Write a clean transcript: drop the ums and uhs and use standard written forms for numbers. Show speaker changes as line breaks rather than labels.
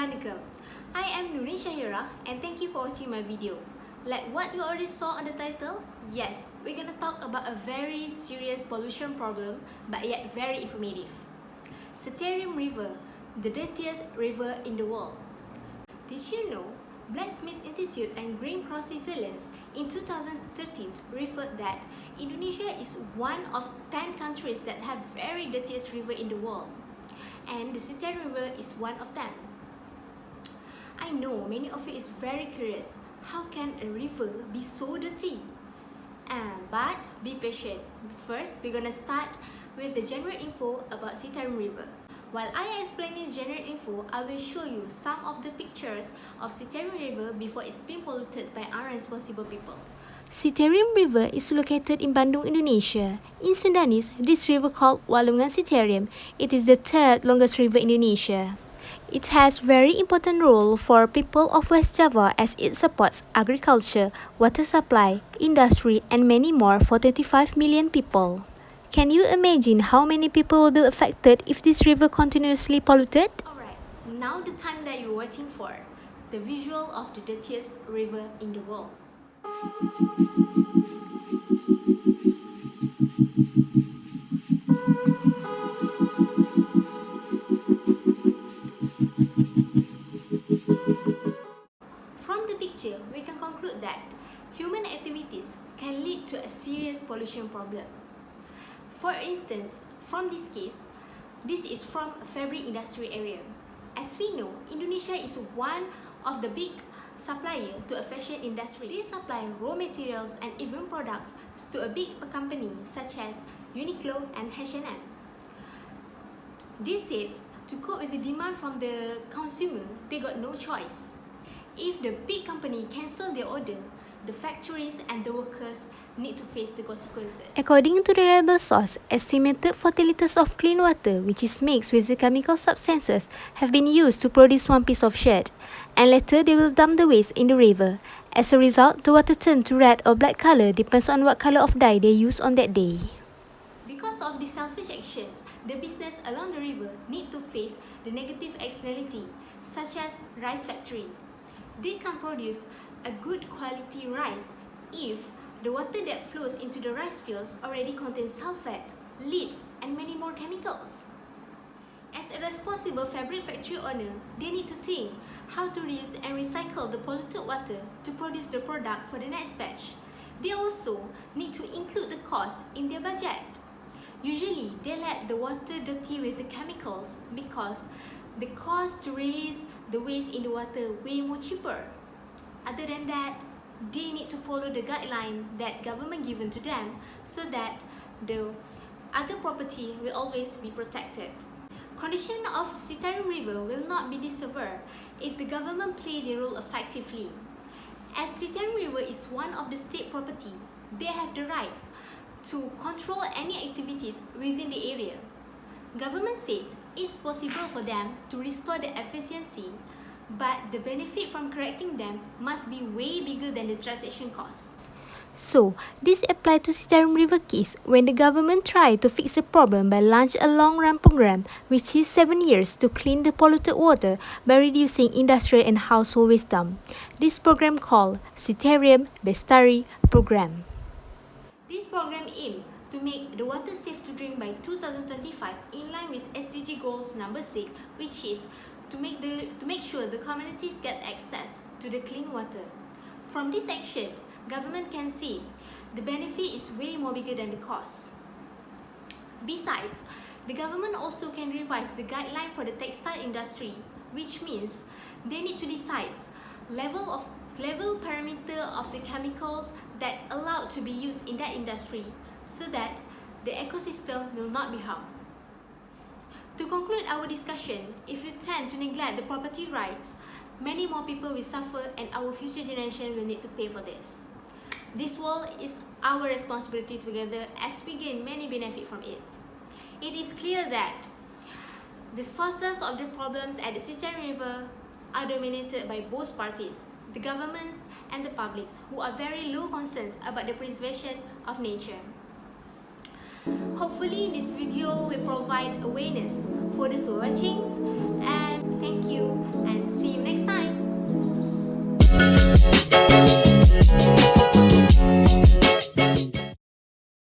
Assalamualaikum. I am Nurin Shahira and thank you for watching my video. Like what you already saw on the title, yes, we're gonna talk about a very serious pollution problem but yet very informative. Citarium River, the dirtiest river in the world. Did you know Blacksmith Institute and Green Cross Switzerland in 2013 referred that Indonesia is one of 10 countries that have very dirtiest river in the world, and the Citarium River is one of them. I know many of you is very curious, how can a river be so dirty? But be patient. First, we're gonna start with the general info about Citarium River. While I explain the general info, I will show you some of the pictures of Citarium River before it's been polluted by irresponsible people. Citarium River is located in Bandung, Indonesia. In Sundanese, this river called Walungan Citarium. It is the third longest river in Indonesia. It has very important role for people of West Java as it supports agriculture, water supply, industry and many more for 25 million people. Can you imagine how many people will be affected if this river continuously polluted? Alright, now the time that you're waiting for, the visual of the dirtiest river in the world. From the picture, we can conclude that human activities can lead to a serious pollution problem. For instance, from this case, this is from a fabric industry area. As we know, Indonesia is one of the big supplier to a fashion industry. They supply raw materials and even products to a big company such as Uniqlo and H&M. This said, to cope with the demand from the consumer, they got no choice. If the big company cancel their order, the factories and the workers need to face the consequences. According to the reliable source, estimated 40 liters of clean water, which is mixed with the chemical substances, have been used to produce one piece of shirt, and later they will dump the waste in the river. As a result, the water turns to red or black color depends on what color of dye they use on that day. Because of these selfish actions, the business along the river need to face the negative externality, such as rice factory. They can produce a good quality rice if the water that flows into the rice fields already contains sulfates, leads, and many more chemicals. As a responsible fabric factory owner, they need to think how to reuse and recycle the polluted water to produce the product for the next batch. They also need to include the cost in their budget. Usually, they let the water dirty with the chemicals because the cost to release the waste in the water way more cheaper. Other than that, they need to follow the guideline that government given to them so that the other property will always be protected. Condition of the Citarium River will not be this severe if the government play their role effectively. As Citarium River is one of the state property, they have the rights to control any activities within the area. Government says it's possible for them to restore the efficiency, but the benefit from correcting them must be way bigger than the transaction cost. So, this applies to Citarium River case when the government tried to fix the problem by launch a long-run program which is 7 years to clean the polluted water by reducing industrial and household waste dump. This program called Citarium Bestari Program. This program aims to make the water safe to drink by 2025 in line with SDG goals number 6, which is to make sure the communities get access to the clean water. From this action, government can see the benefit is way more bigger than the cost. Besides, the government also can revise the guideline for the textile industry, which means they need to decide level parameter of the chemicals that allowed to be used in that industry so that the ecosystem will not be harmed. To conclude our discussion, if you tend to neglect the property rights, many more people will suffer and our future generation will need to pay for this. This world is our responsibility together as we gain many benefits from it. It is clear that the sources of the problems at the Citarium River are dominated by both parties, the governments and the publics, who are very low concerns about the preservation of nature. Hopefully this video will provide awareness for those who are watching, and thank Thank you and see you next time.